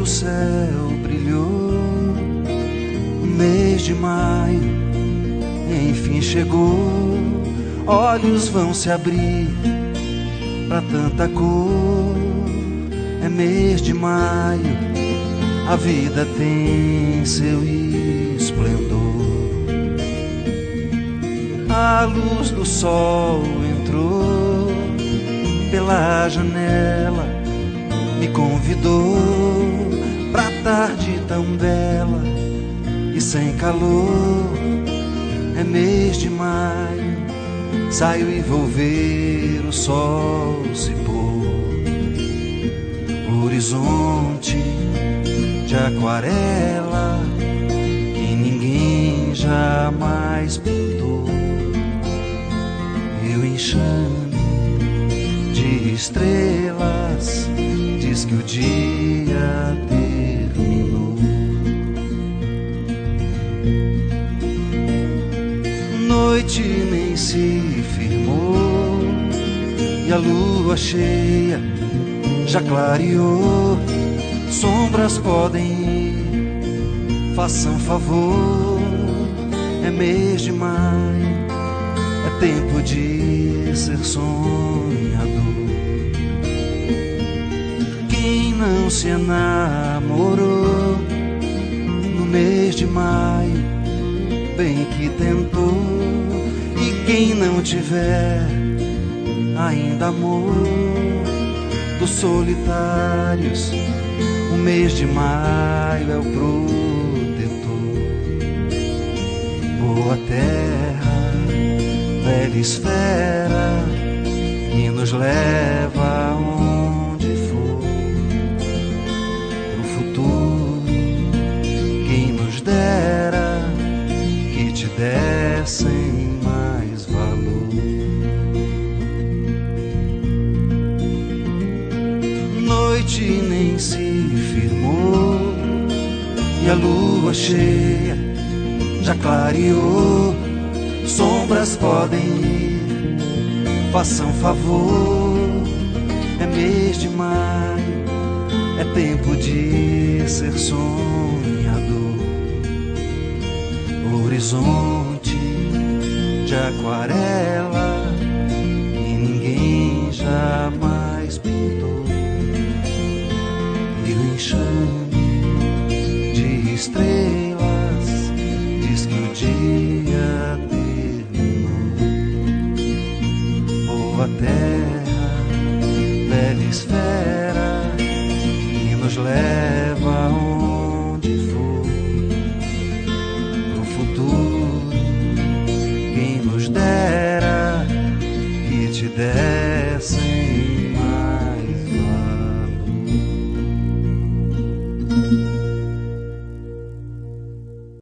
céu brilhou, o mês de maio enfim chegou. Olhos vão se abrir pra tanta cor. É mês de maio, a vida tem seu esplendor. A luz do sol entrou pela janela, me convidou pra tarde tão bela e sem calor. É mês de maio, saio e vou ver o sol se pôr. Horizonte de aquarela que ninguém jamais pintou. E o enxame de estrelas diz que o dia terminou. Noite nem se firmou e a lua cheia já clareou. Sombras podem ir, façam favor. É mês de maio, é tempo de ser sonhador. Quem não se enamorou no mês de maio, bem que tentou. E quem não tiver ainda amor dos solitários, o mês de maio é o protetor. Boa terra, velha esfera que nos leva aonde for. No futuro, quem nos dera que te dessem mais valor. Noite nem se firmou e a lua cheia já clareou. Sombras podem ir, façam favor. É mês de maio, é tempo de ser sonhador. Horizonte de aquarela que ninguém jamais pintou. E o enxame de estrelas diz que o dia terminou. Boa terra,